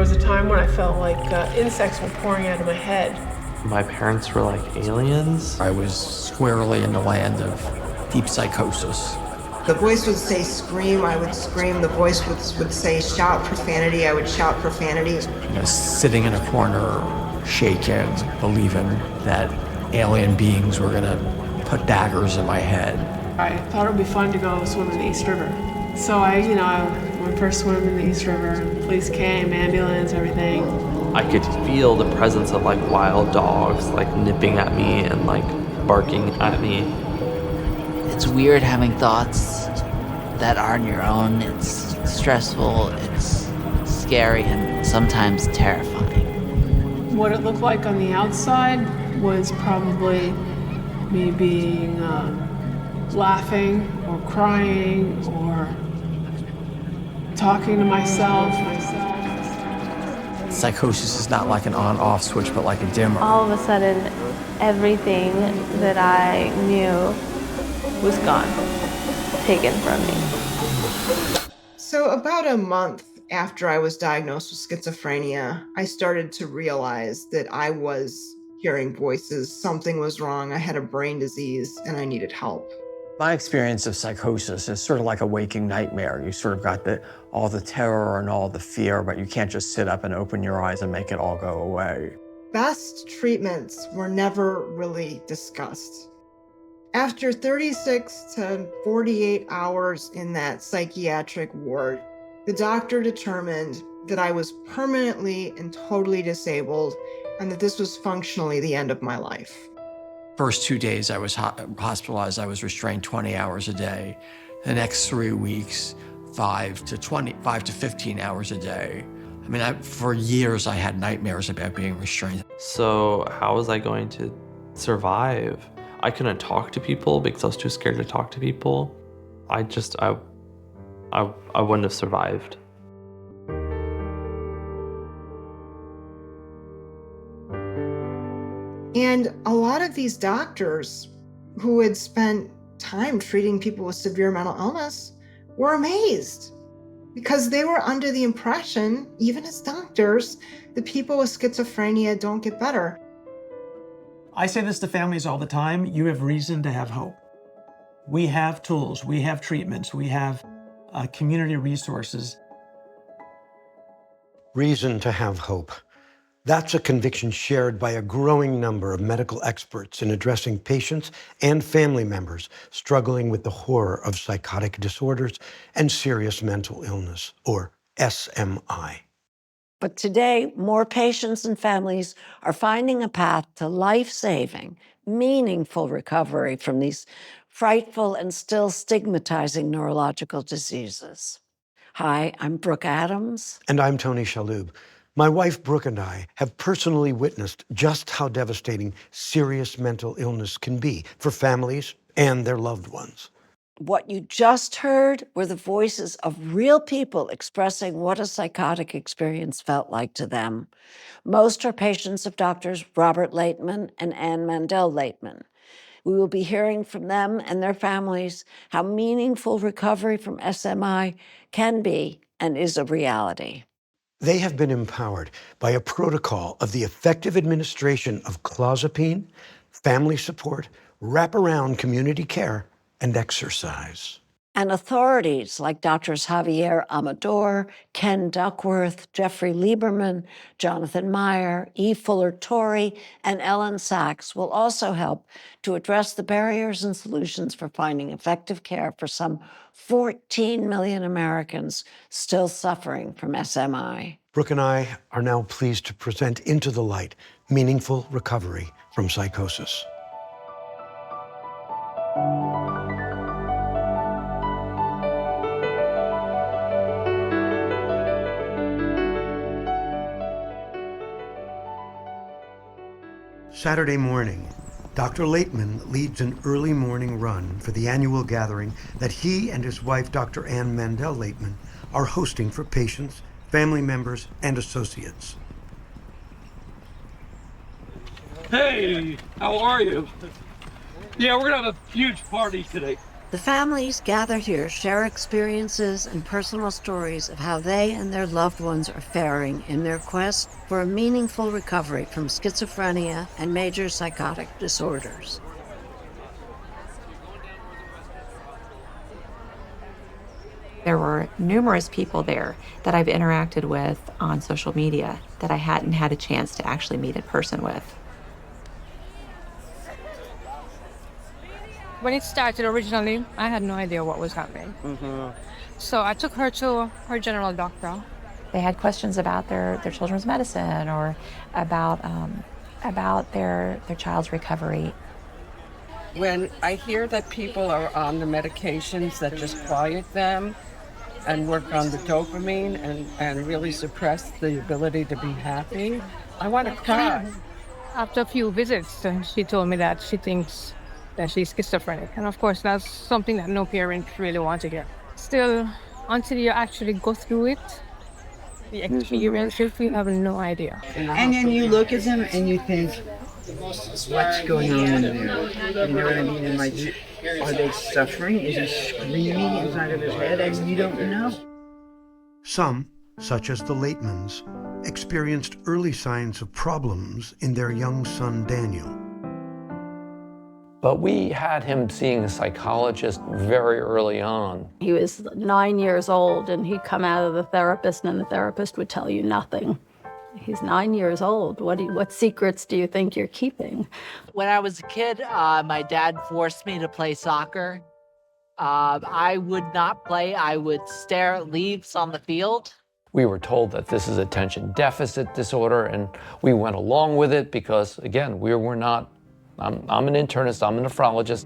was a time when I felt like insects were pouring out of my head. My parents were like aliens. I was squarely in the land of deep psychosis. The voice would say scream, I would scream. The voice would say shout profanity, I would shout profanity. Sitting in a corner, shaking, believing that alien beings were gonna put daggers in my head. I thought it would be fun to go swim in the East River. So I went for a swim in the East River. Police came, ambulance, everything. I could feel the presence of like wild dogs like nipping at me and like barking at me. It's weird having thoughts that aren't your own. It's stressful, it's scary, and sometimes terrifying. What it looked like on the outside was probably me being laughing or crying or talking to myself. Psychosis is not like an on-off switch, but like a dimmer. All of a sudden, everything that I knew was gone, taken from me. So about a month after I was diagnosed with schizophrenia, I started to realize that I was hearing voices. Something was wrong. I had a brain disease and I needed help. My experience of psychosis is sort of like a waking nightmare. You sort of got all the terror and all the fear, but you can't just sit up and open your eyes and make it all go away. Best treatments were never really discussed. After 36 to 48 hours in that psychiatric ward, the doctor determined that I was permanently and totally disabled and that this was functionally the end of my life. First 2 days I was hospitalized, I was restrained 20 hours a day. The next 3 weeks, 5 to 15 hours a day. I mean, for years I had nightmares about being restrained. So how was I going to survive? I couldn't talk to people because I was too scared to talk to people. I wouldn't have survived. And a lot of these doctors who had spent time treating people with severe mental illness were amazed because they were under the impression, even as doctors, that people with schizophrenia don't get better. I say this to families all the time, you have reason to have hope. We have tools, we have treatments, we have community resources. Reason to have hope. That's a conviction shared by a growing number of medical experts in addressing patients and family members struggling with the horror of psychotic disorders and serious mental illness, or SMI. But today, more patients and families are finding a path to life-saving, meaningful recovery from these frightful and still stigmatizing neurological diseases. Hi, I'm Brooke Adams. And I'm Tony Shalhoub. My wife, Brooke, and I have personally witnessed just how devastating serious mental illness can be for families and their loved ones. What you just heard were the voices of real people expressing what a psychotic experience felt like to them. Most are patients of doctors Robert Laitman and Ann Mandel Laitman. We will be hearing from them and their families how meaningful recovery from SMI can be and is a reality. They have been empowered by a protocol of the effective administration of clozapine, family support, wraparound community care, and exercise. And authorities like Drs. Javier Amador, Ken Duckworth, Jeffrey Lieberman, Jonathan Meyer, E. Fuller Torrey, and Ellen Sachs will also help to address the barriers and solutions for finding effective care for some 14 million Americans still suffering from SMI. Brooke and I are now pleased to present Into the Light, Meaningful Recovery from Psychosis. Saturday morning, Dr. Laitman leads an early morning run for the annual gathering that he and his wife, Dr. Ann Mandel Laitman, are hosting for patients, family members, and associates. Hey, how are you? Yeah, we're gonna have a huge party today. The families gather here share experiences and personal stories of how they and their loved ones are faring in their quest for a meaningful recovery from schizophrenia and major psychotic disorders. There were numerous people there that I've interacted with on social media that I hadn't had a chance to actually meet in person with. When it started originally, I had no idea what was happening. So I took her to her general doctor. They had questions about their children's medicine or about their child's recovery. When I hear that people are on the medications that just quiet them and work on the dopamine and really suppress the ability to be happy, I want to cry. After a few visits, she told me that she thinks that she's schizophrenic. And of course, that's something that no parent really wants to hear. Still, until you actually go through it, the experience, you have no idea. And then you look at them and you think, what's going on in there? You know what I mean? And like, are they suffering? Is he screaming inside of his head? And you don't know. Some, such as the Laitmans, experienced early signs of problems in their young son Daniel. But we had him seeing a psychologist very early on. He was 9 years old, and he'd come out of the therapist, and the therapist would tell you nothing. He's 9 years old. What secrets do you think you're keeping? When I was a kid, my dad forced me to play soccer. I would not play. I would stare at leaves on the field. We were told that this is attention deficit disorder, and we went along with it because, again, we were not. I'm an internist, I'm a nephrologist.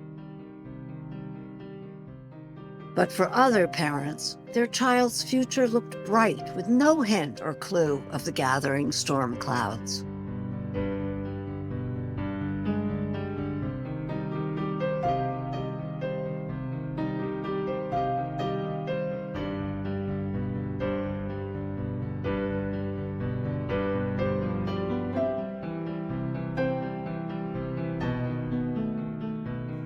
But for other parents, their child's future looked bright with no hint or clue of the gathering storm clouds.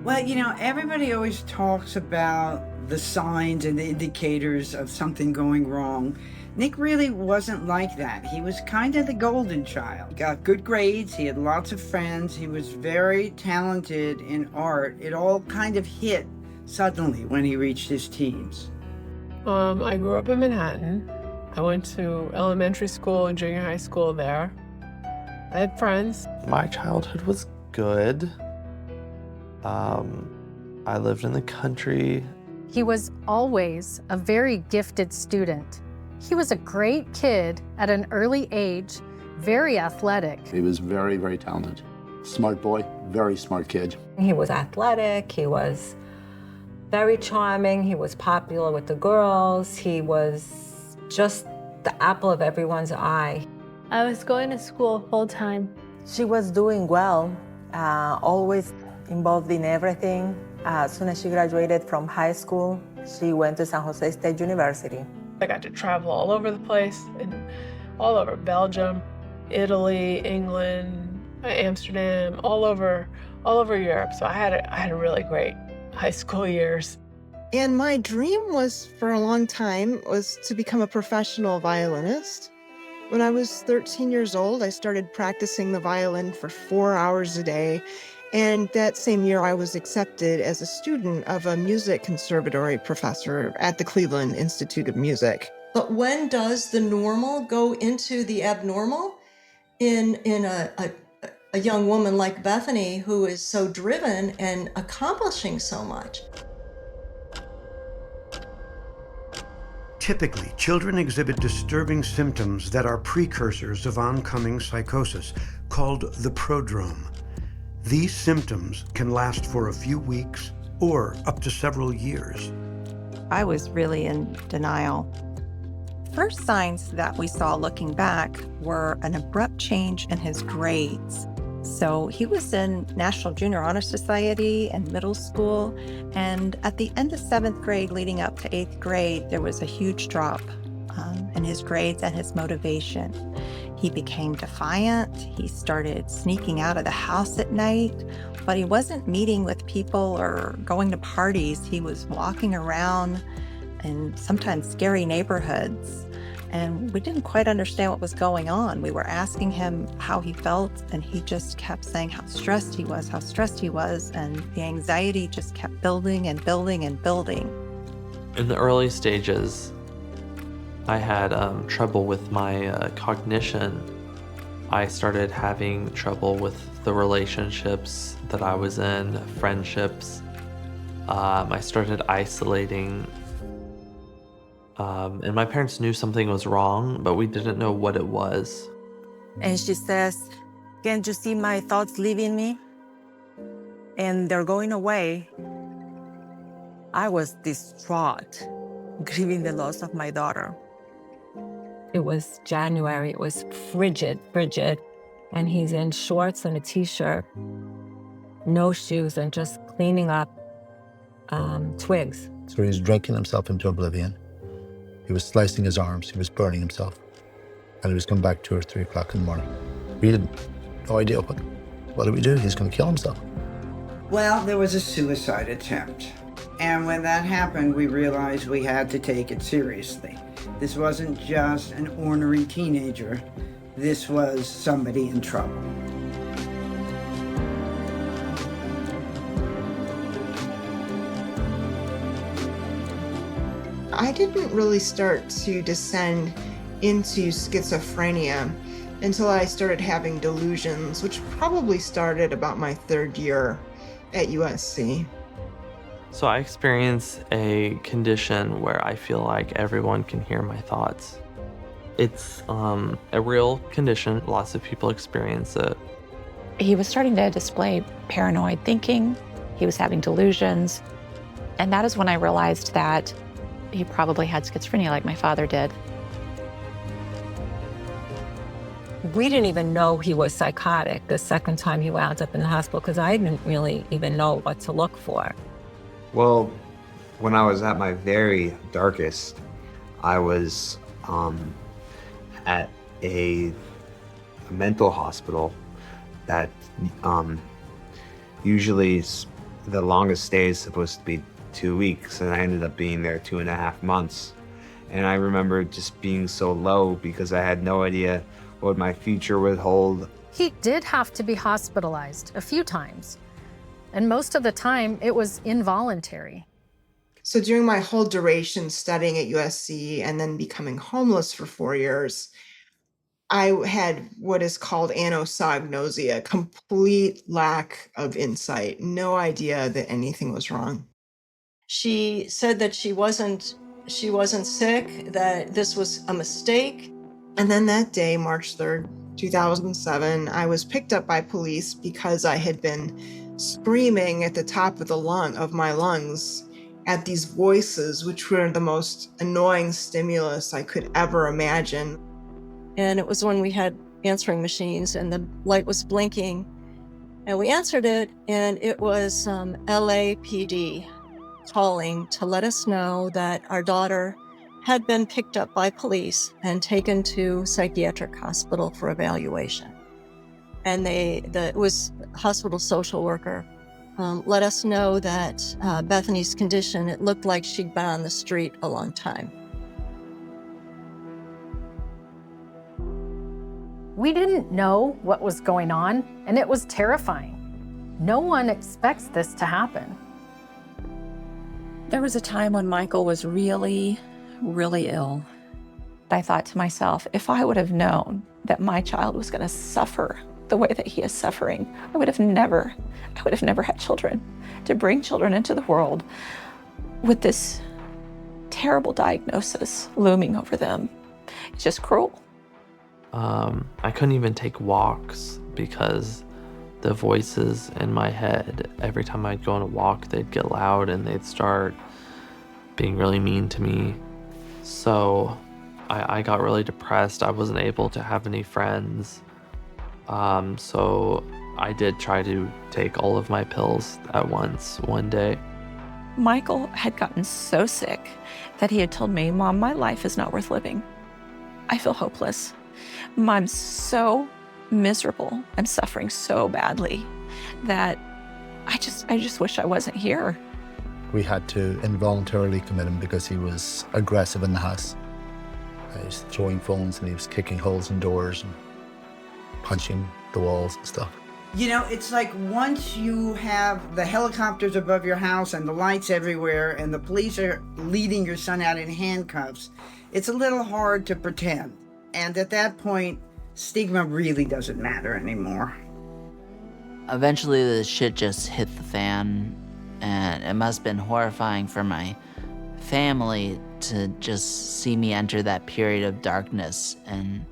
Well, you know, everybody always talks about the signs and the indicators of something going wrong. Nick really wasn't like that. He was kind of the golden child. He got good grades, he had lots of friends, he was very talented in art. It all kind of hit suddenly when he reached his teens. I grew up in Manhattan. I went to elementary school and junior high school there. I had friends. My childhood was good. I lived in the country. He was always a very gifted student. He was a great kid at an early age, very athletic. He was very, very talented. Smart boy, very smart kid. He was athletic, he was very charming, he was popular with the girls, he was just the apple of everyone's eye. I was going to school full time. She was doing well, always involved in everything. As soon as she graduated from high school, she went to San Jose State University. I got to travel all over the place, and all over Belgium, Italy, England, Amsterdam, all over Europe. So I had a really great high school years. And my dream was, for a long time, was to become a professional violinist. When I was 13 years old, I started practicing the violin for 4 hours a day. And that same year, I was accepted as a student of a music conservatory professor at the Cleveland Institute of Music. But when does the normal go into the abnormal in a young woman like Bethany, who is so driven and accomplishing so much? Typically, children exhibit disturbing symptoms that are precursors of oncoming psychosis, called the prodrome. These symptoms can last for a few weeks or up to several years. I was really in denial. First signs that we saw looking back were an abrupt change in his grades. So he was in National Junior Honor Society and middle school, and at the end of 7th grade leading up to 8th grade, there was a huge drop in his grades and his motivation. He became defiant. He started sneaking out of the house at night, but he wasn't meeting with people or going to parties. He was walking around in sometimes scary neighborhoods, and we didn't quite understand what was going on. We were asking him how he felt, and he just kept saying how stressed he was, and the anxiety just kept building and building and building. In the early stages, I had trouble with my cognition. I started having trouble with the relationships that I was in, friendships. I started isolating. And my parents knew something was wrong, but we didn't know what it was. And she says, "Can't you see my thoughts leaving me? And they're going away." I was distraught, grieving the loss of my daughter. It was January. It was frigid. And he's in shorts and a t-shirt, no shoes, and just cleaning up twigs. So he was drinking himself into oblivion. He was slicing his arms. He was burning himself. And he was coming back 2 or 3 o'clock in the morning. We had no idea what did we do? He's going to kill himself. Well, there was a suicide attempt. And when that happened, we realized we had to take it seriously. This wasn't just an ornery teenager. This was somebody in trouble. I didn't really start to descend into schizophrenia until I started having delusions, which probably started about my 3rd year at USC. So I experience a condition where I feel like everyone can hear my thoughts. It's a real condition. Lots of people experience it. He was starting to display paranoid thinking. He was having delusions. And that is when I realized that he probably had schizophrenia like my father did. We didn't even know he was psychotic the second time he wound up in the hospital because I didn't really even know what to look for. Well, when I was at my very darkest, I was at a mental hospital that usually the longest stay is supposed to be 2 weeks, and I ended up being there 2.5 months. And I remember just being so low because I had no idea what my future would hold. He did have to be hospitalized a few times, and most of the time it was involuntary. So during my whole duration studying at USC and then becoming homeless for 4 years, I had what is called anosognosia, complete lack of insight, no idea that anything was wrong. She said that she wasn't sick, that this was a mistake. And then that day, March 3rd, 2007, I was picked up by police because I had been screaming at the top of my lungs at these voices, which were the most annoying stimulus I could ever imagine. And it was when we had answering machines and the light was blinking. And we answered it, and it was LAPD calling to let us know that our daughter had been picked up by police and taken to psychiatric hospital for evaluation. And it was hospital social worker let us know that Bethany's condition, it looked like she'd been on the street a long time. We didn't know what was going on, and it was terrifying. No one expects this to happen. There was a time when Michael was really, really ill. I thought to myself, if I would have known that my child was going to suffer the way that he is suffering, I would have never had children. To bring children into the world with this terrible diagnosis looming over them, it's just cruel. I couldn't even take walks because the voices in my head, every time I'd go on a walk, they'd get loud and they'd start being really mean to me. So I got really depressed. I wasn't able to have any friends. So I did try to take all of my pills at once one day. Michael had gotten so sick that he had told me, "Mom, my life is not worth living. I feel hopeless." I'm so miserable. I'm suffering so badly that I just wish I wasn't here. We had to involuntarily commit him because he was aggressive in the house. He was throwing phones and he was kicking holes in doors and punching the walls and stuff. You know, it's like once you have the helicopters above your house and the lights everywhere and the police are leading your son out in handcuffs, it's a little hard to pretend. And at that point, stigma really doesn't matter anymore. Eventually, the shit just hit the fan, and it must have been horrifying for my family to just see me enter that period of darkness and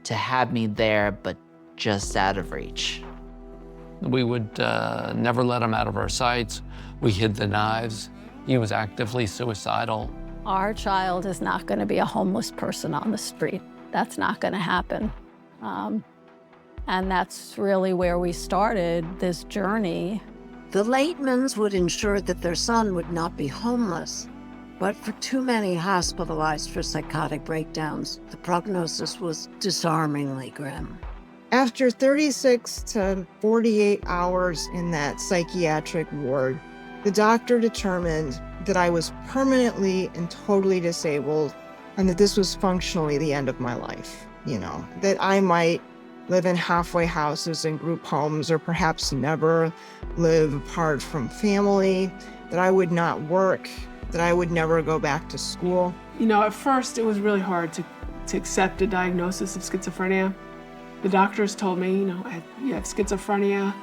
to have me there, but just out of reach. We would never let him out of our sights. We hid the knives. He was actively suicidal. Our child is not going to be a homeless person on the street. That's not going to happen. And that's really where we started this journey. The Laitmans would ensure that their son would not be homeless, but for too many hospitalized for psychotic breakdowns, the prognosis was disarmingly grim. After 36 to 48 hours in that psychiatric ward, the doctor determined that I was permanently and totally disabled and that this was functionally the end of my life, that I might live in halfway houses and group homes or perhaps never live apart from family, that I would not work, that I would never go back to school. At first it was really hard to accept a diagnosis of schizophrenia. The doctors told me, you have schizophrenia.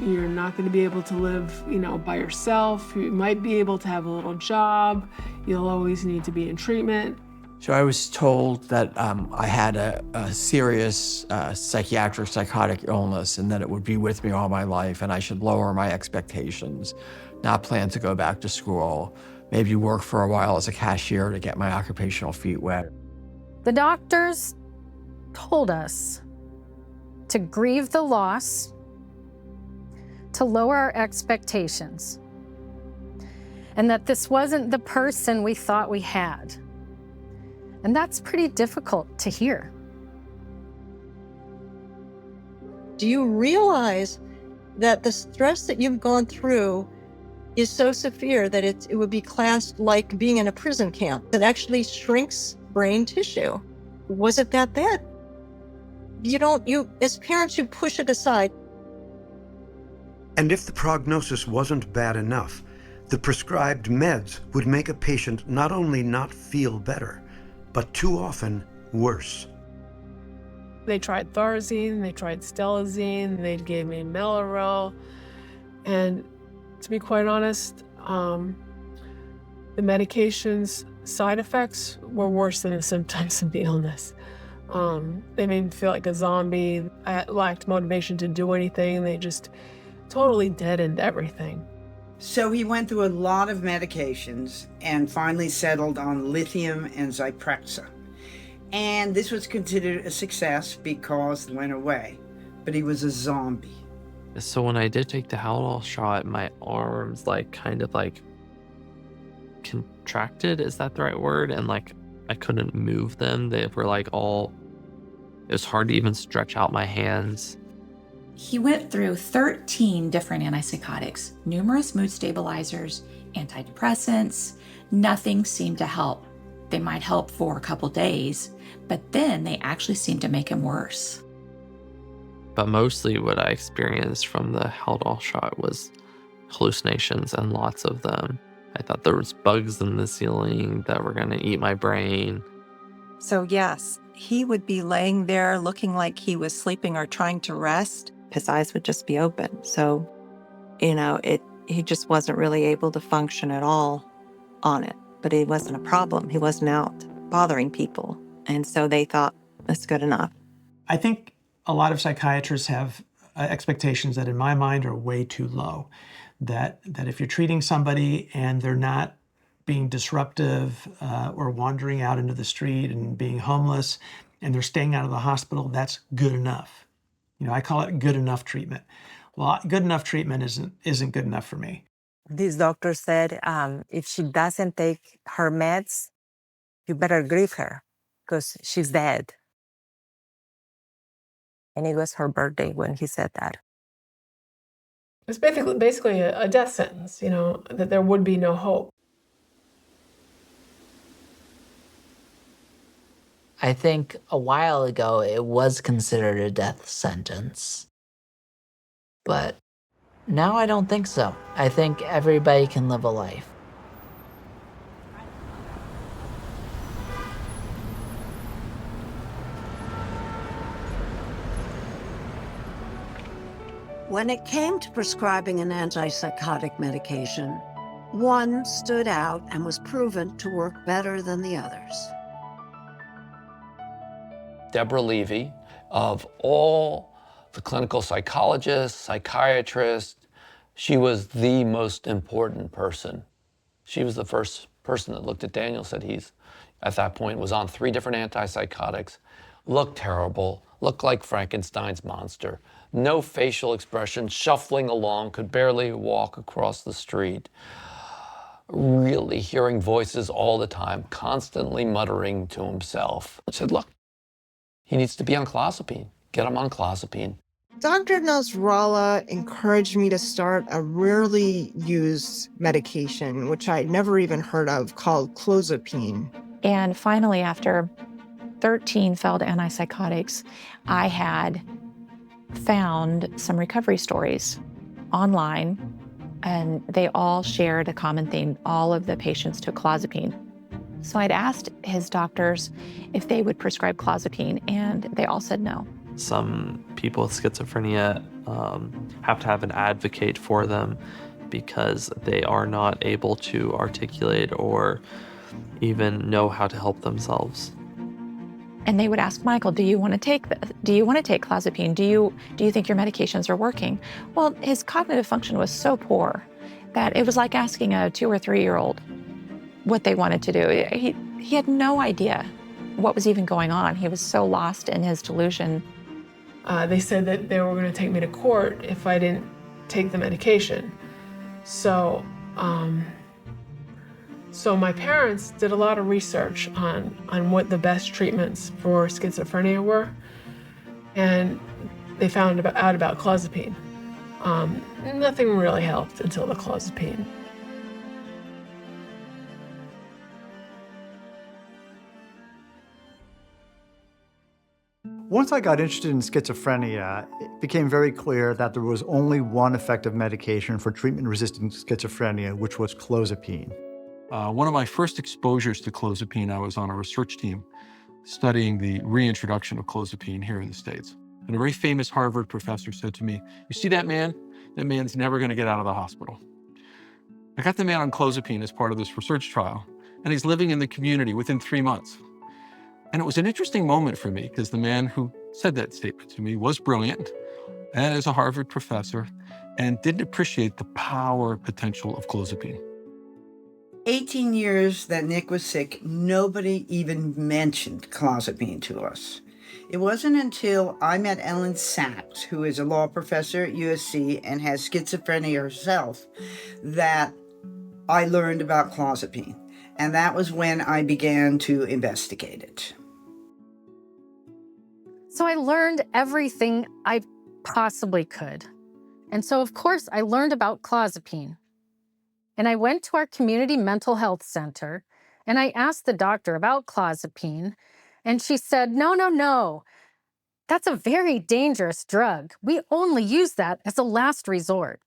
You're not going to be able to live, by yourself. You might be able to have a little job. You'll always need to be in treatment. So I was told that I had a serious psychotic illness and that it would be with me all my life and I should lower my expectations, not plan to go back to school, maybe work for a while as a cashier to get my occupational feet wet. The doctors told us to grieve the loss, to lower our expectations, and that this wasn't the person we thought we had. And that's pretty difficult to hear. Do you realize that the stress that you've gone through is so severe that it would be classed like being in a prison camp that actually shrinks brain tissue? Was it that bad? As parents, you push it aside. And if the prognosis wasn't bad enough, the prescribed meds would make a patient not only not feel better, but too often worse. They tried Thorazine, they tried Stelazine, they gave me Mellaril, and to be quite honest, the medication's side effects were worse than the symptoms of the illness. They made me feel like a zombie. I lacked motivation to do anything. They just totally deadened everything. So he went through a lot of medications and finally settled on lithium and Zyprexa. And this was considered a success because it went away, but he was a zombie. So when I did take the Haldol shot, my arms kind of contracted, is that the right word? And I couldn't move them. They were it was hard to even stretch out my hands. He went through 13 different antipsychotics, numerous mood stabilizers, antidepressants. Nothing seemed to help. They might help for a couple days, but then they actually seemed to make him worse. But mostly what I experienced from the Haldol shot was hallucinations, and lots of them. I thought there was bugs in the ceiling that were going to eat my brain. So yes, he would be laying there looking like he was sleeping or trying to rest. His eyes would just be open. So, he just wasn't really able to function at all on it. But it wasn't a problem. He wasn't out bothering people. And so they thought, that's good enough. I think a lot of psychiatrists have expectations that in my mind are way too low. That if you're treating somebody and they're not being disruptive or wandering out into the street and being homeless and they're staying out of the hospital, that's good enough. I call it good enough treatment. Well, good enough treatment isn't good enough for me. This doctor said if she doesn't take her meds, you better grieve her because she's dead. And it was her birthday when he said that. It's basically a death sentence, you know, that there would be no hope. I think a while ago it was considered a death sentence. But now I don't think so. I think everybody can live a life. When it came to prescribing an antipsychotic medication, one stood out and was proven to work better than the others. Deborah Levy, of all the clinical psychologists, psychiatrists, she was the most important person. She was the first person that looked at Daniel, said he's, at that point, was on 3 different antipsychotics, looked terrible, looked like Frankenstein's monster, no facial expression, shuffling along, could barely walk across the street, really hearing voices all the time, constantly muttering to himself. I said, look, he needs to be on clozapine. Get him on clozapine. Dr. Nasrallah encouraged me to start a rarely used medication, which I'd never even heard of, called clozapine. And finally, after 13 failed antipsychotics, I had found some recovery stories online, and they all shared a common theme. All of the patients took clozapine. So I'd asked his doctors if they would prescribe clozapine, and they all said no. Some people with schizophrenia have to have an advocate for them because they are not able to articulate or even know how to help themselves. And they would ask Michael, do you want to take this? Do you want to take clozapine? Do you think your medications are working? Well, his cognitive function was so poor that it was like asking a 2 or 3-year-old what they wanted to do. He had no idea what was even going on. He was so lost in his delusion. They said that they were going to take me to court if I didn't take the medication. So my parents did a lot of research on what the best treatments for schizophrenia were, and they found out about clozapine. Nothing really helped until the clozapine. Once I got interested in schizophrenia, it became very clear that there was only one effective medication for treatment-resistant schizophrenia, which was clozapine. One of my first exposures to clozapine, I was on a research team studying the reintroduction of clozapine here in the States. And a very famous Harvard professor said to me, you see that man? That man's never going to get out of the hospital. I got the man on clozapine as part of this research trial, and he's living in the community within 3 months. And it was an interesting moment for me because the man who said that statement to me was brilliant and is a Harvard professor and didn't appreciate the power potential of clozapine. 18 years that Nick was sick, nobody even mentioned clozapine to us. It wasn't until I met Ellen Sachs, who is a law professor at USC and has schizophrenia herself, that I learned about clozapine. And that was when I began to investigate it. So I learned everything I possibly could. And so, of course, I learned about clozapine. And I went to our community mental health center, and I asked the doctor about clozapine, and she said, no, that's a very dangerous drug. We only use that as a last resort.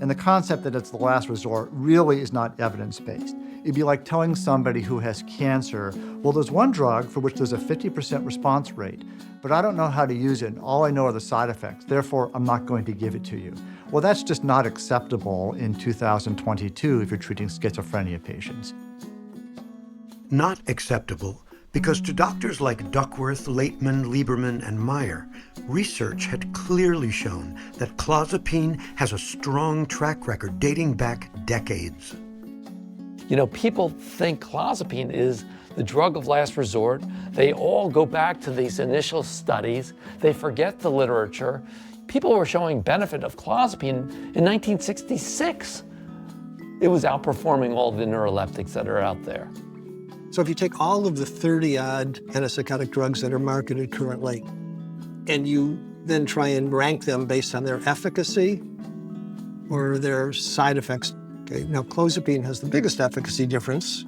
And the concept that it's the last resort really is not evidence-based. It'd be like telling somebody who has cancer, well, there's one drug for which there's a 50% response rate, but I don't know how to use it, and all I know are the side effects, therefore I'm not going to give it to you. Well, that's just not acceptable in 2022 if you're treating schizophrenia patients. Not acceptable because to doctors like Duckworth, Laitman, Lieberman, and Meyer, research had clearly shown that clozapine has a strong track record dating back decades. You know, people think clozapine is the drug of last resort. They all go back to these initial studies. They forget the literature. People were showing benefit of clozapine in 1966. It was outperforming all the neuroleptics that are out there. So if you take all of the 30-odd antipsychotic drugs that are marketed currently, and you then try and rank them based on their efficacy or their side effects. Okay, now clozapine has the biggest efficacy difference.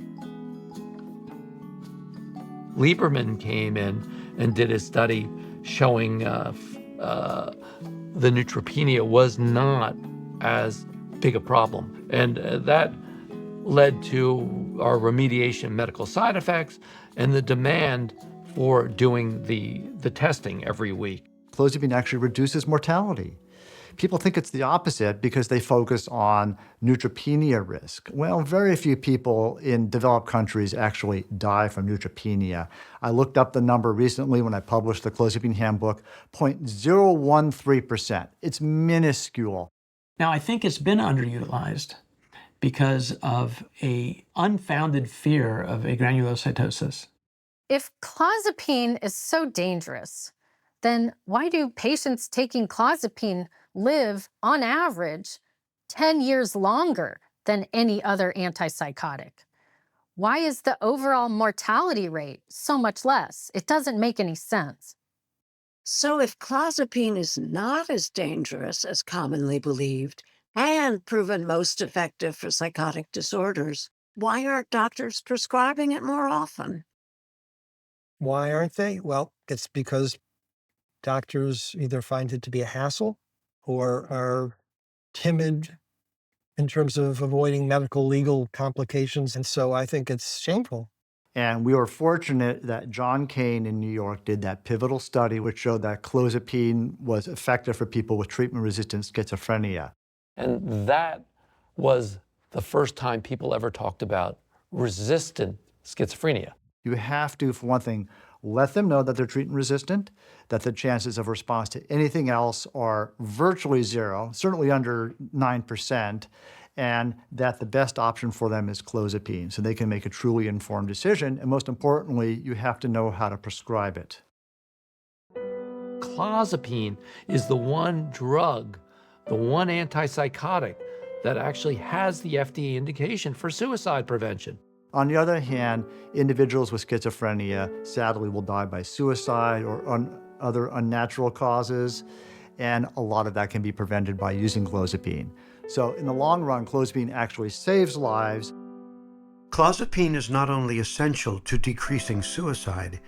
Lieberman came in and did a study showing the neutropenia was not as big a problem. And that led to our remediation medical side effects and the demand for doing the testing every week. Clozapine actually reduces mortality. People think it's the opposite because they focus on neutropenia risk. Well, very few people in developed countries actually die from neutropenia. I looked up the number recently when I published the clozapine handbook, 0.013%. It's minuscule. Now, I think it's been underutilized because of a unfounded fear of agranulocytosis. If clozapine is so dangerous, then why do patients taking clozapine live, on average, 10 years longer than any other antipsychotic? Why is the overall mortality rate so much less? It doesn't make any sense. So if clozapine is not as dangerous as commonly believed and proven most effective for psychotic disorders, why aren't doctors prescribing it more often? Why aren't they? Well, it's because doctors either find it to be a hassle or are timid in terms of avoiding medical legal complications. And so I think it's shameful. And we were fortunate that John Kane in New York did that pivotal study which showed that clozapine was effective for people with treatment-resistant schizophrenia. And that was the first time people ever talked about resistant schizophrenia. You have to, for one thing, let them know that they're treatment resistant, that the chances of response to anything else are virtually zero, certainly under 9%, and that the best option for them is clozapine, so they can make a truly informed decision. And most importantly, you have to know how to prescribe it. Clozapine is the one drug, the one antipsychotic that actually has the FDA indication for suicide prevention. On the other hand, individuals with schizophrenia sadly will die by suicide or other unnatural causes, and a lot of that can be prevented by using clozapine. So in the long run, clozapine actually saves lives. Clozapine is not only essential to decreasing suicide,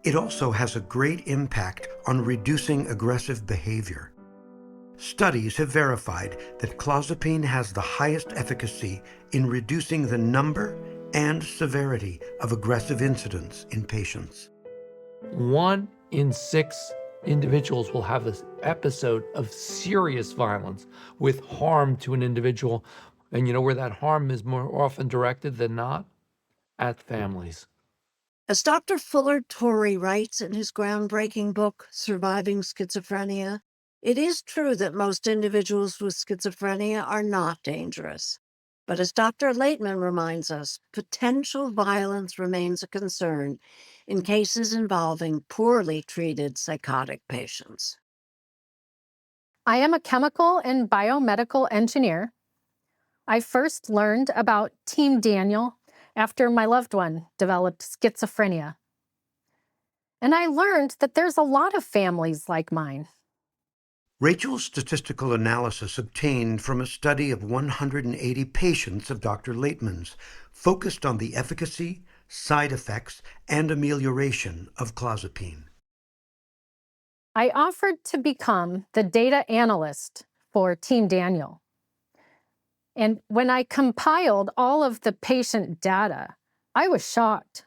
it also has a great impact on reducing aggressive behavior. Studies have verified that clozapine has the highest efficacy in reducing the number and severity of aggressive incidents in patients. 1 in 6 individuals will have this episode of serious violence with harm to an individual. And you know where that harm is more often directed than not? At families. As Dr. Fuller Torrey writes in his groundbreaking book, Surviving Schizophrenia, it is true that most individuals with schizophrenia are not dangerous. But as Dr. Laitman reminds us, potential violence remains a concern in cases involving poorly treated psychotic patients. I am a chemical and biomedical engineer. I first learned about Team Daniel after my loved one developed schizophrenia. And I learned that there's a lot of families like mine. Rachel's statistical analysis obtained from a study of 180 patients of Dr. Laitman's focused on the efficacy, side effects, and amelioration of clozapine. I offered to become the data analyst for Team Daniel. And when I compiled all of the patient data, I was shocked.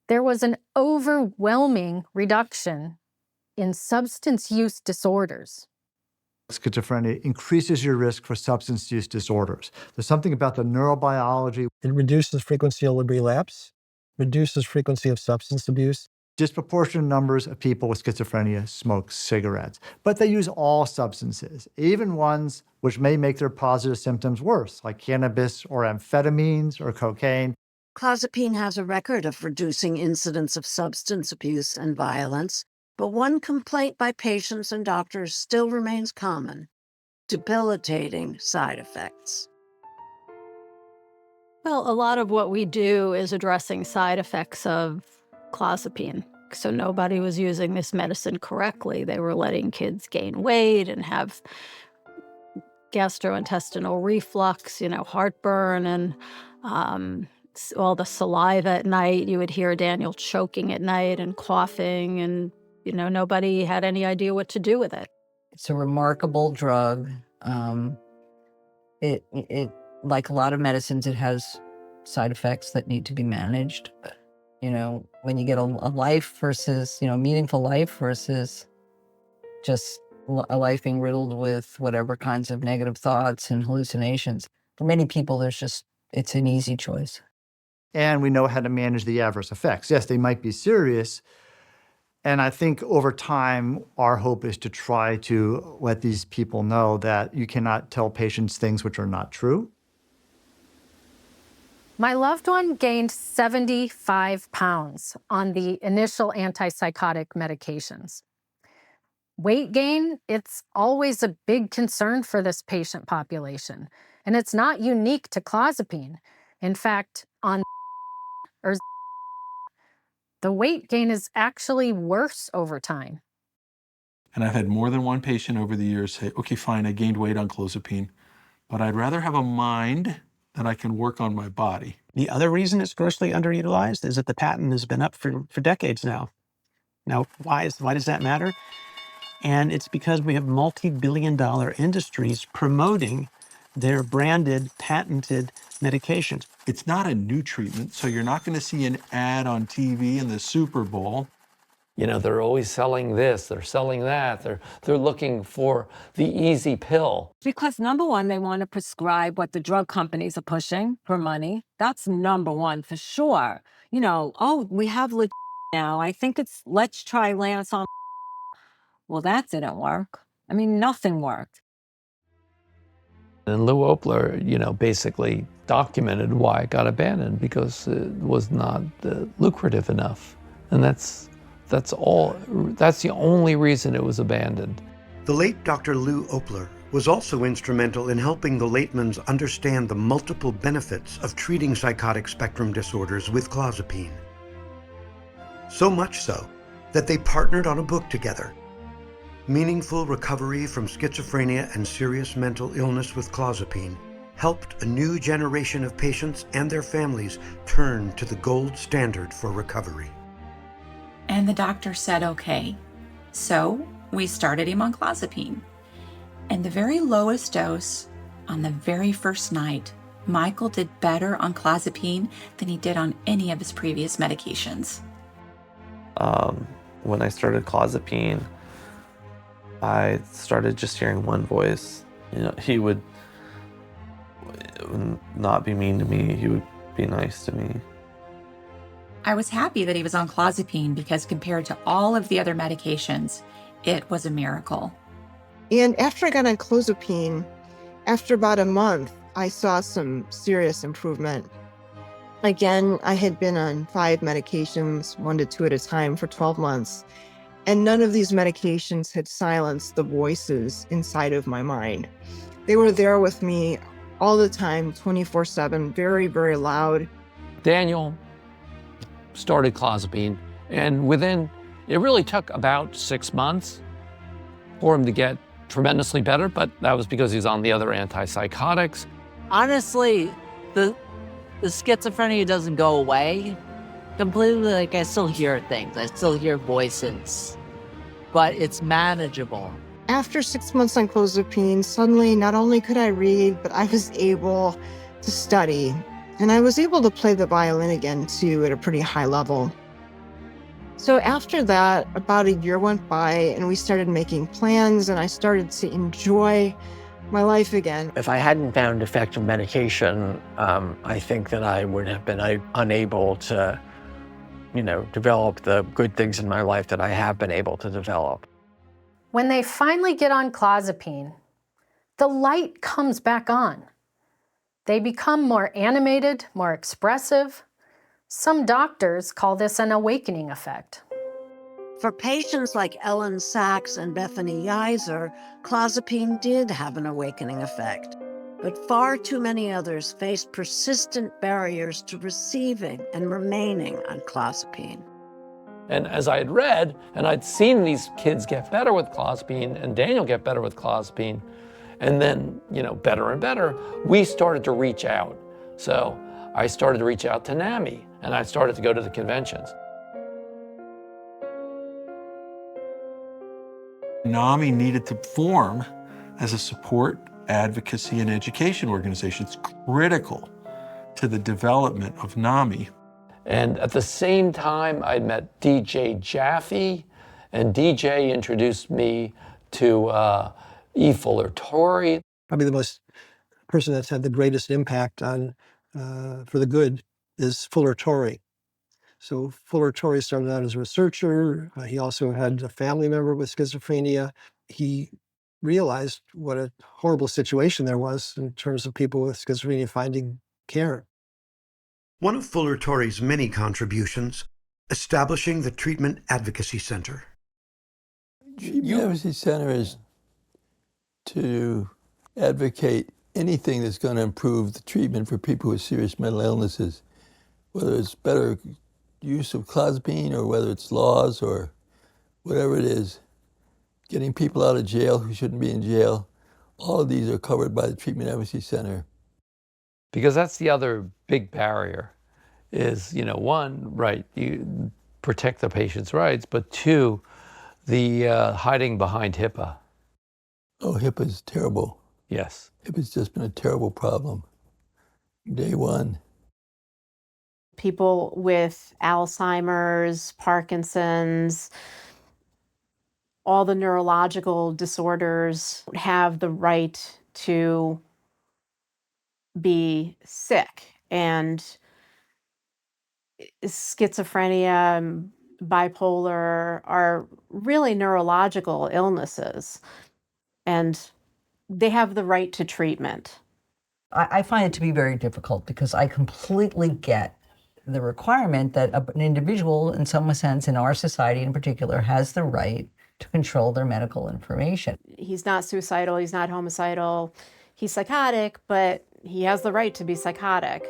There was an overwhelming reduction in substance use disorders. Schizophrenia increases your risk for substance use disorders. There's something about the neurobiology. It reduces frequency of relapse, reduces frequency of substance abuse. Disproportionate numbers of people with schizophrenia smoke cigarettes, but they use all substances, even ones which may make their positive symptoms worse, like cannabis or amphetamines or cocaine. Clozapine has a record of reducing incidents of substance abuse and violence, but one complaint by patients and doctors still remains common: debilitating side effects. Well, a lot of what we do is addressing side effects of clozapine. So nobody was using this medicine correctly. They were letting kids gain weight and have gastrointestinal reflux, heartburn, and all the saliva at night. You would hear Daniel choking at night and coughing, and nobody had any idea what to do with it. It's a remarkable drug. It like a lot of medicines, it has side effects that need to be managed. When you get a life versus, meaningful life versus just a life being riddled with whatever kinds of negative thoughts and hallucinations, for many people, it's an easy choice. And we know how to manage the adverse effects. Yes, they might be serious. And I think over time, our hope is to try to let these people know that you cannot tell patients things which are not true. My loved one gained 75 pounds on the initial antipsychotic medications. Weight gain, it's always a big concern for this patient population, and it's not unique to clozapine. In fact, on the weight gain is actually worse over time. And I've had more than one patient over the years say, okay, fine, I gained weight on clozapine, but I'd rather have a mind that I can work on my body. The other reason it's grossly underutilized is that the patent has been up for decades now. Now, why does that matter? And it's because we have multi-billion-dollar industries promoting their branded, patented medications. It's not a new treatment, so you're not going to see an ad on TV in the Super Bowl. They're always selling this, they're selling that, they're looking for the easy pill. Because number one, they want to prescribe what the drug companies are pushing for money. That's number one for sure. Oh, we have now. I think let's try Lance on. Well, that didn't work. I mean, nothing worked. And Lou Opler, basically documented why it got abandoned, because it was not lucrative enough. And that's the only reason it was abandoned. The late Dr. Lou Opler was also instrumental in helping the Laitmans understand the multiple benefits of treating psychotic spectrum disorders with clozapine. So much so that they partnered on a book together, Meaningful Recovery from Schizophrenia and Serious Mental Illness with Clozapine, helped a new generation of patients and their families turn to the gold standard for recovery. And the doctor said, okay. So we started him on clozapine. And the very lowest dose on the very first night, Michael did better on clozapine than he did on any of his previous medications. When I started clozapine, I started just hearing one voice. He would not be mean to me. He would be nice to me. I was happy that he was on clozapine because compared to all of the other medications, it was a miracle. And after I got on clozapine, after about a month, I saw some serious improvement. Again, I had been on 5 medications, 1 to 2 at a time for 12 months. And none of these medications had silenced the voices inside of my mind. They were there with me all the time, 24/7, very, very loud. Daniel started clozapine, and it really took about 6 months for him to get tremendously better, but that was because he's on the other antipsychotics. Honestly, the schizophrenia doesn't go away completely. Like, I still hear things, I still hear voices, but it's manageable. After 6 months on clozapine, suddenly not only could I read, but I was able to study. And I was able to play the violin again, too, at a pretty high level. So after that, about a year went by, and we started making plans, and I started to enjoy my life again. If I hadn't found effective medication, I think that I would have been unable to, develop the good things in my life that I have been able to develop. When they finally get on clozapine, the light comes back on. They become more animated, more expressive. Some doctors call this an awakening effect. For patients like Ellen Sachs and Bethany Yeiser, clozapine did have an awakening effect. But far too many others faced persistent barriers to receiving and remaining on clozapine. And as I had read, and I'd seen these kids get better with clozapine, and Daniel get better with clozapine, and then, better and better, we started to reach out. So I started to reach out to NAMI, and I started to go to the conventions. NAMI needed to form as a support, advocacy, and education organization. It's critical to the development of NAMI. And at the same time, I met DJ Jaffe, and DJ introduced me to E. Fuller Torrey. Probably the person that's had the greatest impact on for the good is Fuller Torrey. So Fuller Torrey started out as a researcher. He also had a family member with schizophrenia. He realized what a horrible situation there was in terms of people with schizophrenia finding care. One of Fuller Torrey's many contributions, establishing the Treatment Advocacy Center. Treatment Advocacy Center is to advocate anything that's going to improve the treatment for people with serious mental illnesses, whether it's better use of clozapine or whether it's laws or whatever it is, getting people out of jail who shouldn't be in jail. All of these are covered by the Treatment Advocacy Center. Because that's the other big barrier is, one, right, you protect the patient's rights, but two, the hiding behind HIPAA. Oh, HIPAA is terrible. Yes. HIPAA's just been a terrible problem. Day one. People with Alzheimer's, Parkinson's, all the neurological disorders have the right to be sick. And schizophrenia and bipolar are really neurological illnesses, and they have the right to treatment. I find it to be very difficult because I completely get the requirement that an individual, in some sense, in our society in particular, has the right to control their medical information. He's not suicidal, he's not homicidal, he's psychotic, but he has the right to be psychotic.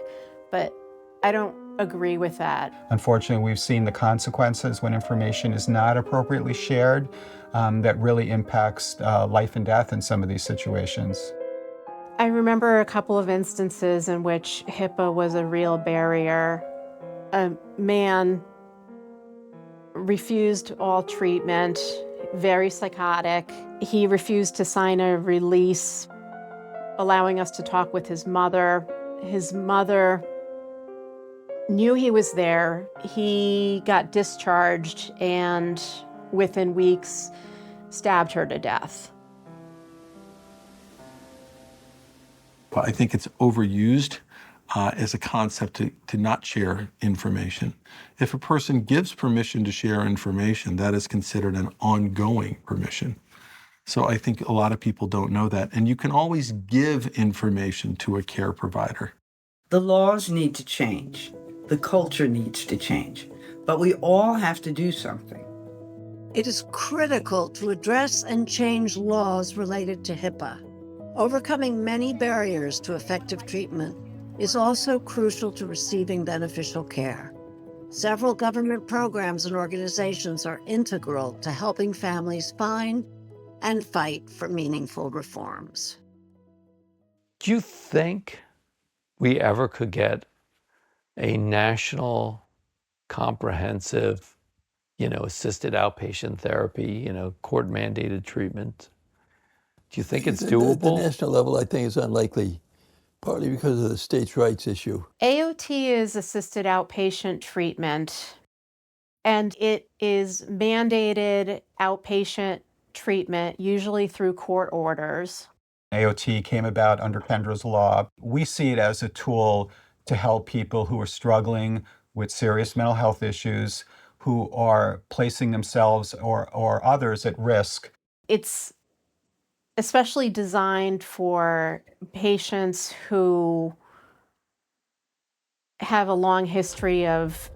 But I don't agree with that. Unfortunately, we've seen the consequences when information is not appropriately shared that really impacts life and death in some of these situations. I remember a couple of instances in which HIPAA was a real barrier. A man refused all treatment, very psychotic. He refused to sign a release allowing us to talk with his mother. His mother knew he was there. He got discharged and within weeks stabbed her to death. I think it's overused as a concept to not share information. If a person gives permission to share information, that is considered an ongoing permission. So I think a lot of people don't know that. And you can always give information to a care provider. The laws need to change. The culture needs to change. But we all have to do something. It is critical to address and change laws related to HIPAA. Overcoming many barriers to effective treatment is also crucial to receiving beneficial care. Several government programs and organizations are integral to helping families find and fight for meaningful reforms. Do you think we ever could get a national, comprehensive, assisted outpatient therapy, court-mandated treatment? Do you think it's doable? At the national level, I think it's unlikely, partly because of the states' rights issue. AOT is assisted outpatient treatment, and it is mandated outpatient treatment, usually through court orders. AOT came about under Pendra's law. We see it as a tool to help people who are struggling with serious mental health issues, who are placing themselves or others at risk. It's especially designed for patients who have a long history of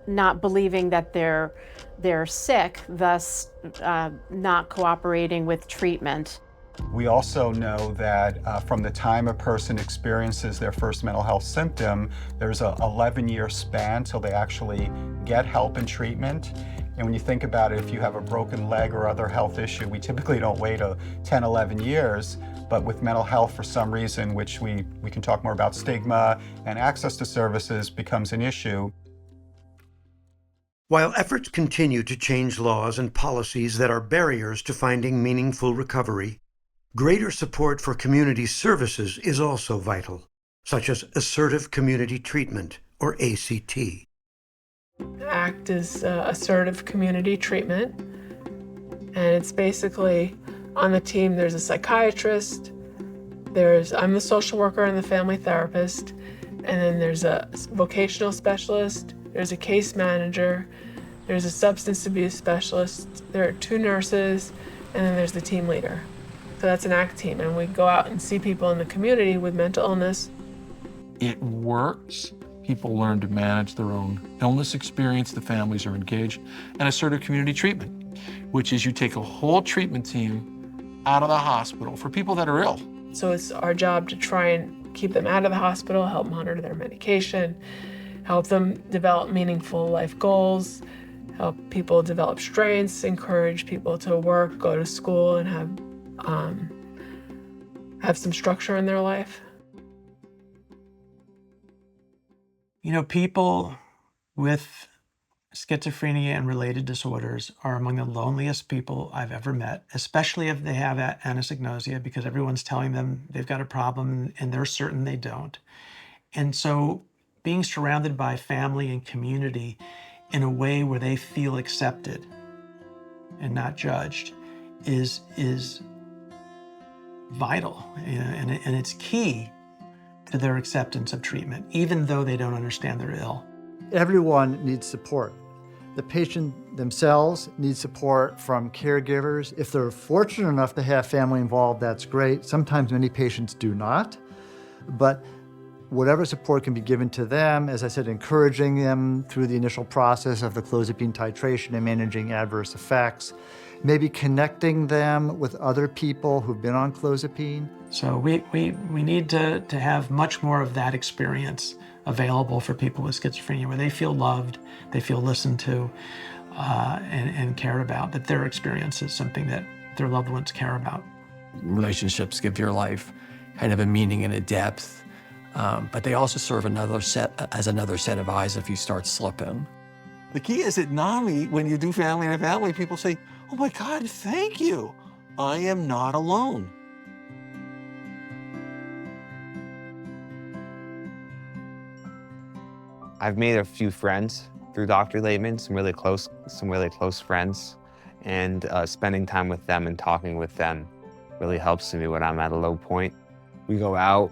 not believing that they're sick, thus not cooperating with treatment. We also know that from the time a person experiences their first mental health symptom, there's an 11-year span till they actually get help and treatment. And when you think about it, if you have a broken leg or other health issue, we typically don't wait 10, 11 years. But with mental health, for some reason, which we can talk more about, stigma and access to services becomes an issue. While efforts continue to change laws and policies that are barriers to finding meaningful recovery, greater support for community services is also vital, such as assertive community treatment, or ACT. ACT is assertive community treatment, and it's basically on the team there's a psychiatrist, I'm the social worker and the family therapist, and then there's a vocational specialist, there's a case manager, there's a substance abuse specialist, there are 2 nurses, and then there's the team leader. So that's an ACT team, and we go out and see people in the community with mental illness. It works. People learn to manage their own illness experience, the families are engaged, and assertive community treatment, which is you take a whole treatment team out of the hospital for people that are ill. So it's our job to try and keep them out of the hospital, help monitor their medication, help them develop meaningful life goals, help people develop strengths, encourage people to work, go to school, and have some structure in their life. You know, people with schizophrenia and related disorders are among the loneliest people I've ever met, especially if they have anosognosia, because everyone's telling them they've got a problem and they're certain they don't. And so being surrounded by family and community in a way where they feel accepted and not judged is vital, and it's key to their acceptance of treatment, even though they don't understand they're ill. Everyone needs support. The patient themselves needs support from caregivers. If they're fortunate enough to have family involved, that's great. Sometimes many patients do not, but whatever support can be given to them, as I said, encouraging them through the initial process of the clozapine titration and managing adverse effects, maybe connecting them with other people who've been on clozapine. So we need to have much more of that experience available for people with schizophrenia, where they feel loved, they feel listened to, and cared about, that their experience is something that their loved ones care about. Relationships give your life kind of a meaning and a depth, but they also serve another set of eyes if you start slipping. The key is that NAMI, when you do family and family, people say, oh my God, thank you. I am not alone. I've made a few friends through Dr. Laitman, some really close friends, and spending time with them and talking with them really helps me when I'm at a low point. We go out,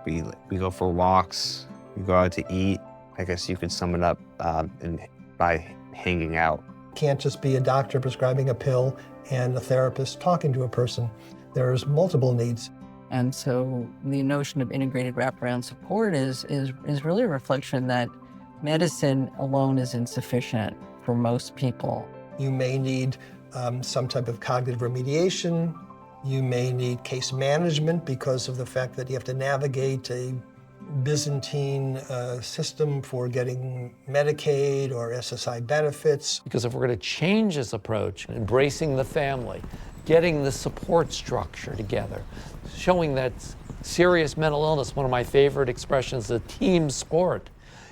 we go for walks, we go out to eat. I guess you could sum it up by hanging out. Can't just be a doctor prescribing a pill and a therapist talking to a person. There's multiple needs. And so the notion of integrated wraparound support is really a reflection that medicine alone is insufficient for most people. You may need some type of cognitive remediation. You may need case management because of the fact that you have to navigate a Byzantine system for getting Medicaid or SSI benefits. Because if we're going to change this approach, embracing the family, getting the support structure together, showing that serious mental illness, one of my favorite expressions, a team sport.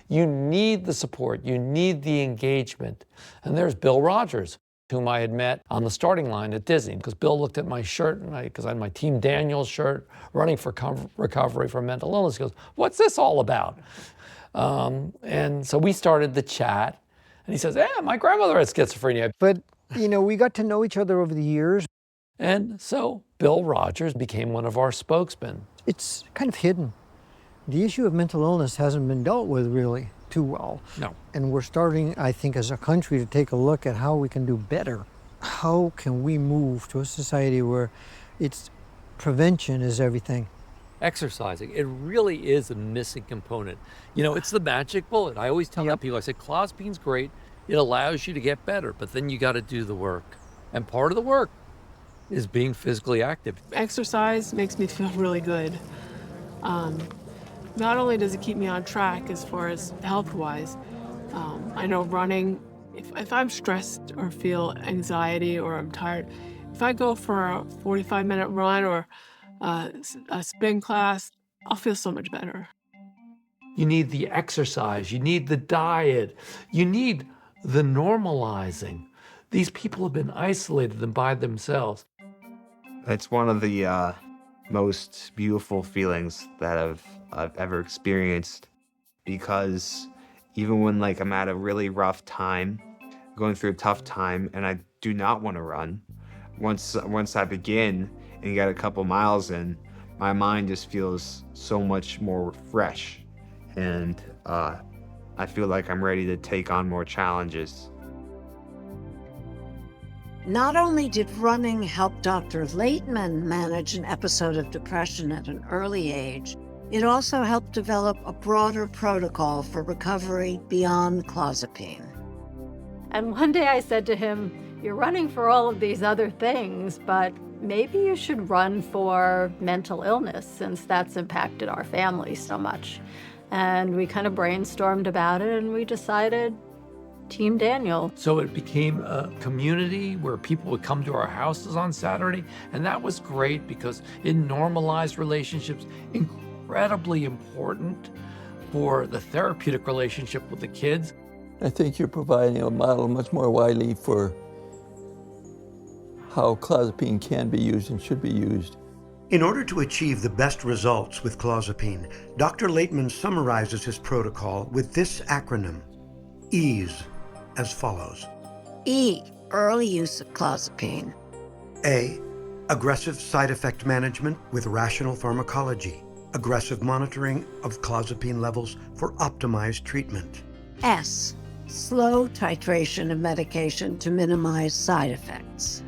You need the support, you need the engagement. And there's Bill Rogers, whom I had met on the starting line at Disney, because Bill looked at my shirt, and because I had my Team Daniels shirt, running for recovery from mental illness. He goes, what's this all about? And so we started the chat, and he says, my grandmother had schizophrenia. But, you know, we got to know each other over the years. And so Bill Rogers became one of our spokesmen. It's kind of hidden. The issue of mental illness hasn't been dealt with really too well. No. And we're starting, I think, as a country to take a look at how we can do better. How can we move to a society where it's prevention is everything? Exercising, it really is a missing component. You know, it's the magic bullet. I always tell people, I say, clozapine's great. It allows you to get better, but then you got to do the work. And part of the work is being physically active. Exercise makes me feel really good. Not only does it keep me on track as far as health-wise, I know running If I'm stressed or feel anxiety or I'm tired, if I go for a 45-minute run or a spin class, I'll feel so much better. You need the exercise, you need the diet, you need the normalizing. These people have been isolated and by themselves. It's one of the most beautiful feelings that I've ever experienced, because even when like I'm at a really rough time, going through a tough time, and I do not want to run, once I begin and get a couple miles in, my mind just feels so much more fresh, and I feel like I'm ready to take on more challenges. Not only did running help Dr. Laitman manage an episode of depression at an early age, it also helped develop a broader protocol for recovery beyond clozapine. And one day I said to him, "You're running for all of these other things, but maybe you should run for mental illness, since that's impacted our family so much." And we kind of brainstormed about it, and we decided Team Daniel. So it became a community where people would come to our houses on Saturday, and that was great because it normalized relationships, incredibly important for the therapeutic relationship with the kids. I think you're providing a model much more widely for how clozapine can be used and should be used. In order to achieve the best results with clozapine, Dr. Laitman summarizes his protocol with this acronym, EASE, as follows. E, early use of clozapine. A, aggressive side effect management with rational pharmacology, aggressive monitoring of clozapine levels for optimized treatment. S, slow titration of medication to minimize side effects.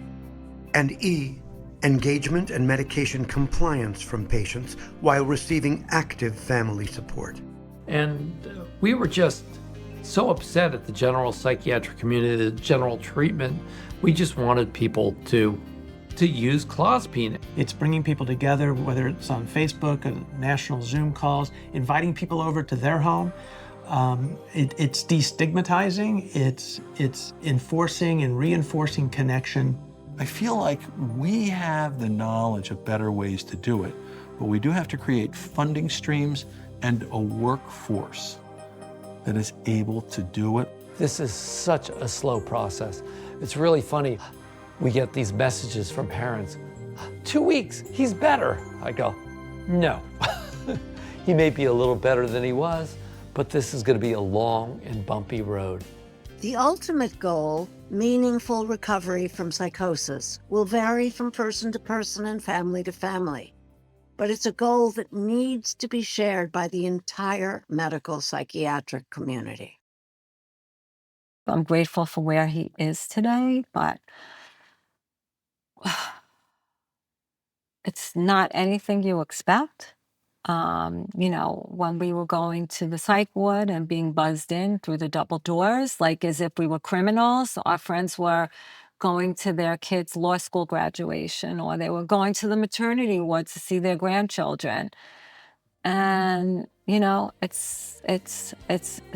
And E, engagement and medication compliance from patients while receiving active family support. And we were just so upset at the general psychiatric community, the general treatment. We just wanted people to use clozapine. It's bringing people together, whether it's on Facebook or national Zoom calls, inviting people over to their home. It's destigmatizing, it's enforcing and reinforcing connection. I feel like we have the knowledge of better ways to do it, but we do have to create funding streams and a workforce that is able to do it. This is such a slow process. It's really funny. We get these messages from parents. 2 weeks, he's better. I go, no. He may be a little better than he was, but this is going to be a long and bumpy road. The ultimate goal, meaningful recovery from psychosis, will vary from person to person and family to family. But it's a goal that needs to be shared by the entire medical psychiatric community. I'm grateful for where he is today, but it's not anything you expect. When we were going to the psych ward and being buzzed in through the double doors, like as if we were criminals, our friends were going to their kids' law school graduation, or they were going to the maternity ward to see their grandchildren. And, it's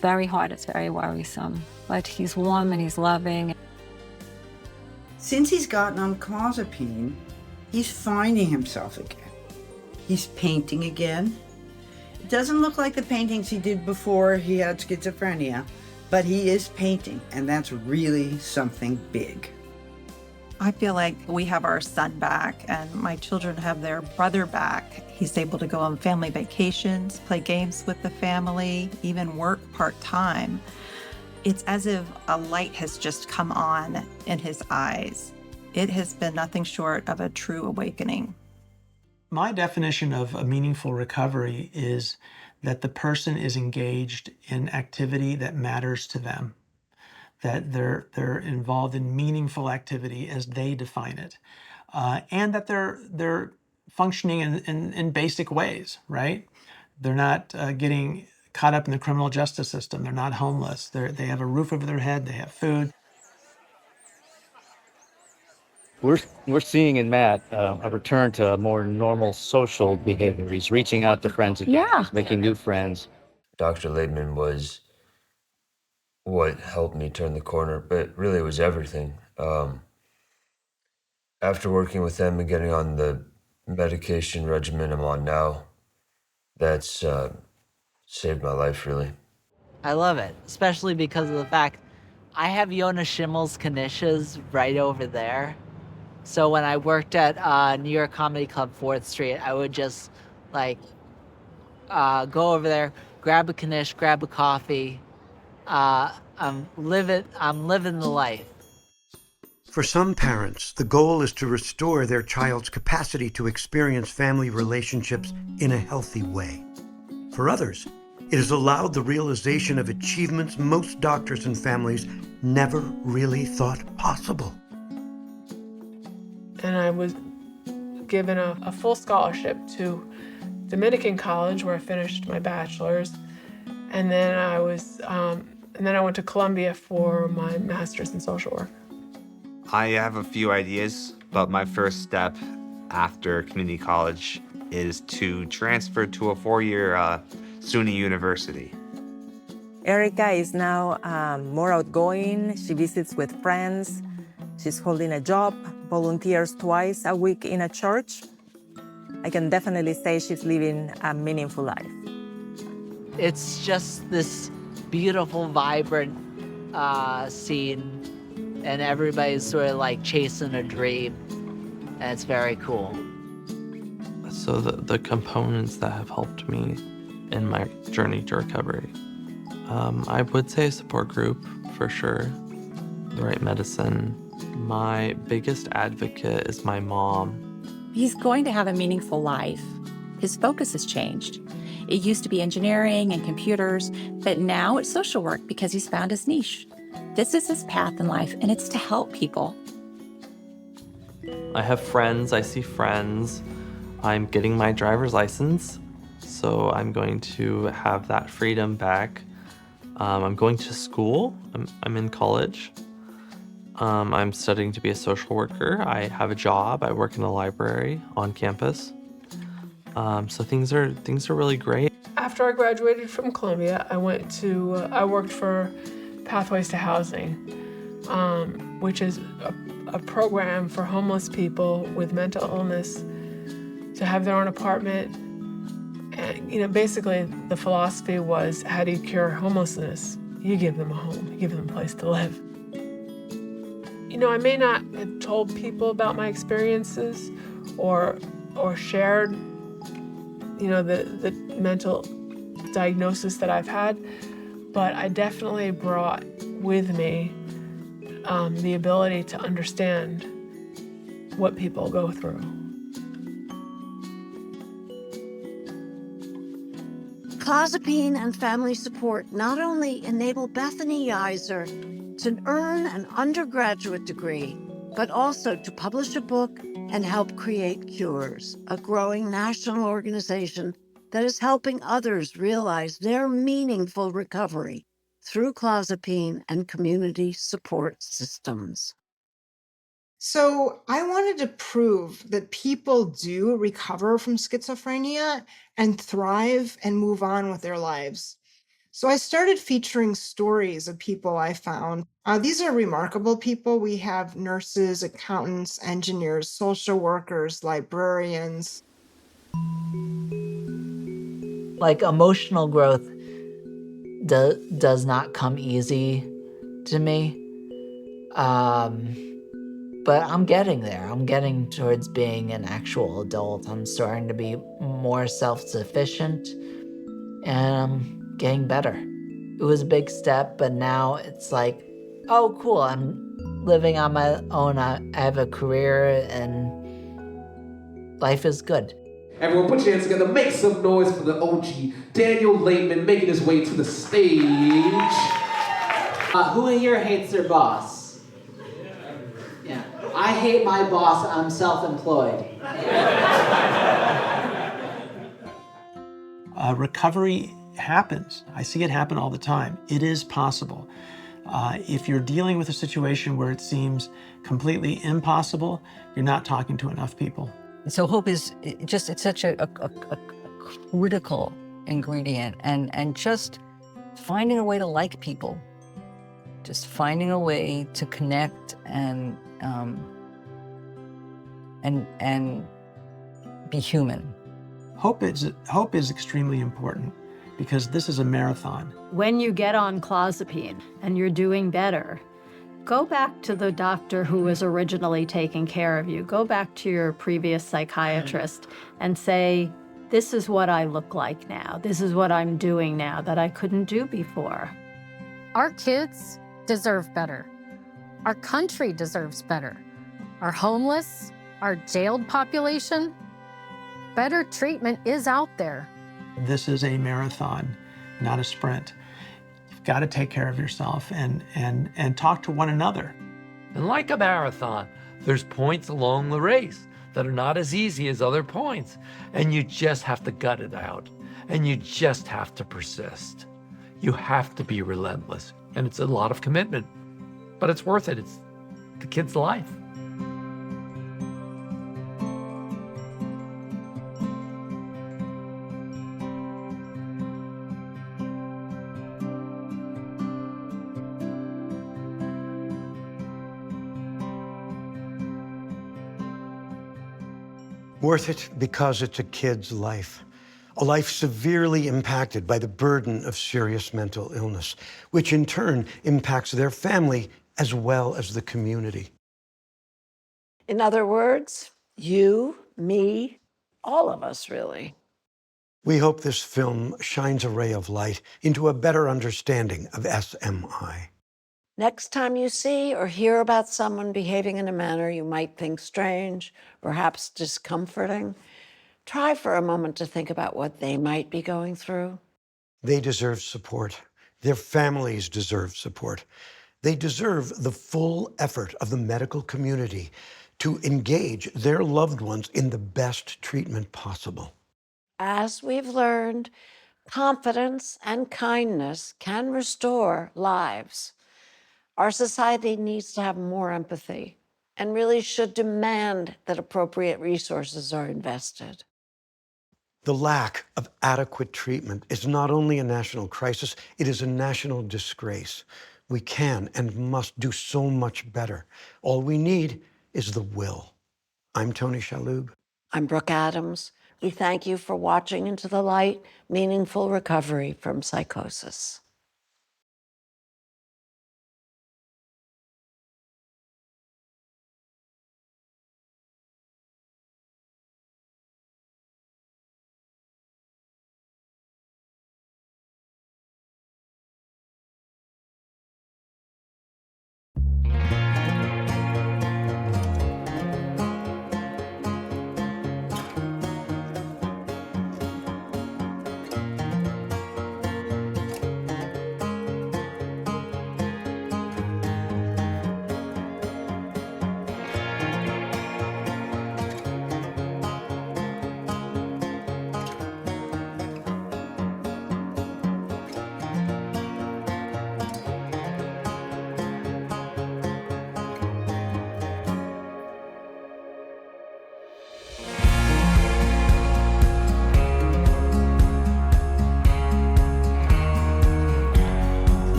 very hard, it's very worrisome, but he's warm and he's loving. Since he's gotten on clozapine, he's finding himself again. He's painting again. It doesn't look like the paintings he did before he had schizophrenia, but he is painting, and that's really something big. I feel like we have our son back, and my children have their brother back. He's able to go on family vacations, play games with the family, even work part-time. It's as if a light has just come on in his eyes. It has been nothing short of a true awakening. My definition of a meaningful recovery is that the person is engaged in activity that matters to them, that they're involved in meaningful activity as they define it, and that they're functioning in basic ways, right? They're not getting caught up in the criminal justice system. They're not homeless. They have a roof over their head. They have food. We're seeing in Matt a return to a more normal social behavior. He's reaching out to friends again. Yeah. He's making new friends. Dr. Laitman was what helped me turn the corner, but really it was everything. After working with them and getting on the medication regimen I'm on now, that's saved my life, really. I love it, especially because of the fact I have Yona Schimmel's Knishes right over there. So when I worked at New York Comedy Club 4th Street, I would just like go over there, grab a Knish, grab a coffee. I'm living the life. For some parents, the goal is to restore their child's capacity to experience family relationships in a healthy way. For others, it has allowed the realization of achievements most doctors and families never really thought possible. And I was given a full scholarship to Dominican College, where I finished my bachelor's, and then I went to Columbia for my master's in social work. I have a few ideas, but my first step after community college is to transfer to a 4-year SUNY university. Erica is now more outgoing. She visits with friends. She's holding a job, volunteers twice a week in a church. I can definitely say she's living a meaningful life. It's just this beautiful, vibrant scene, and everybody's sort of like chasing a dream, and it's very cool. So the components that have helped me in my journey to recovery, I would say a support group for sure, the right medicine. My biggest advocate is my mom. He's going to have a meaningful life. His focus has changed. It used to be engineering and computers, but now it's social work because he's found his niche. This is his path in life, and it's to help people. I have friends, I see friends. I'm getting my driver's license, so I'm going to have that freedom back. I'm going to school, I'm in college. I'm studying to be a social worker. I have a job, I work in a library on campus. So things are really great. After I graduated from Columbia, I worked for Pathways to Housing, which is a program for homeless people with mental illness to have their own apartment. And, basically the philosophy was, how do you cure homelessness? You give them a home, you give them a place to live. I may not have told people about my experiences or shared, the mental diagnosis that I've had, but I definitely brought with me the ability to understand what people go through. Clozapine and family support not only enable Bethany Yeiser to earn an undergraduate degree, but also to publish a book and help create Cures, a growing national organization that is helping others realize their meaningful recovery through clozapine and community support systems. So I wanted to prove that people do recover from schizophrenia and thrive and move on with their lives. So I started featuring stories of people I found. These are remarkable people. We have nurses, accountants, engineers, social workers, librarians. Like, emotional growth does not come easy to me. But I'm getting there. I'm getting towards being an actual adult. I'm starting to be more self-sufficient, and I'm getting better. It was a big step, but now it's like, oh, cool, I'm living on my own. I have a career, and life is good. Everyone put your hands together, make some noise for the OG, Daniel Laitman, making his way to the stage. Who in here hates their boss? Yeah. I hate my boss, I'm self-employed. Recovery happens. I see it happen all the time. It is possible. If you're dealing with a situation where it seems completely impossible, you're not talking to enough people. So hope is it's such a critical ingredient, and just finding a way to like people, just finding a way to connect and be human. Hope is extremely important because this is a marathon. When you get on clozapine and you're doing better, go back to the doctor who was originally taking care of you. Go back to your previous psychiatrist and say, this is what I look like now. This is what I'm doing now that I couldn't do before. Our kids deserve better. Our country deserves better. Our homeless, our jailed population, better treatment is out there. This is a marathon, not a sprint. You've got to take care of yourself and talk to one another. And like a marathon, there's points along the race that are not as easy as other points. And you just have to gut it out. And you just have to persist. You have to be relentless. And it's a lot of commitment, but it's worth it. It's the kid's life. Worth it because it's a kid's life. A life severely impacted by the burden of serious mental illness, which in turn impacts their family as well as the community. In other words, you, me, all of us, really. We hope this film shines a ray of light into a better understanding of SMI. Next time you see or hear about someone behaving in a manner you might think strange, perhaps discomforting, try for a moment to think about what they might be going through. They deserve support. Their families deserve support. They deserve the full effort of the medical community to engage their loved ones in the best treatment possible. As we've learned, confidence and kindness can restore lives. Our society needs to have more empathy and really should demand that appropriate resources are invested. The lack of adequate treatment is not only a national crisis, it is a national disgrace. We can and must do so much better. All we need is the will. I'm Tony Shalhoub. I'm Brooke Adams. We thank you for watching Into the Light, Meaningful Recovery from Psychosis.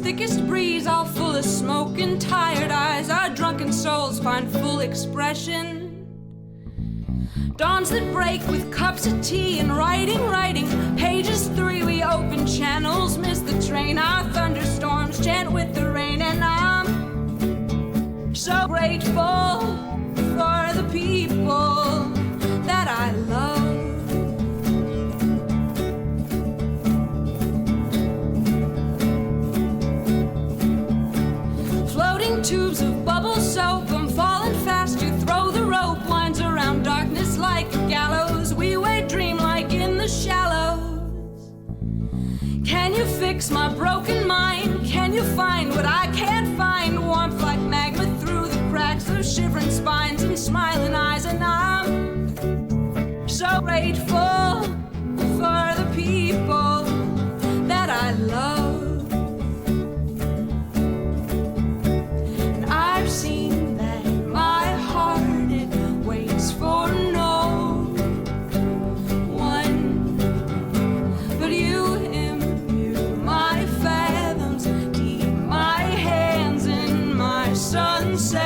thickest breeze, all full of smoke and tired eyes. Our drunken souls find full expression. Dawns that break with cups of tea and writing. Pages 3, we open channels, miss the train. Our thunderstorms chant with the rain, and I'm so grateful for the people that I love. Floating tubes of bubble soap, I'm falling fast, you throw the rope. Lines around darkness like a gallows, we wait dream like in the shallows. Can you fix my broken mind? Can you find what I can't find? Warmth like magma through the cracks of shivering spines and smiling eyes. And I'm so grateful for the people that I love. And I've seen that my heart, it waits for no one but you. My fathoms deep, my hands in my sunset.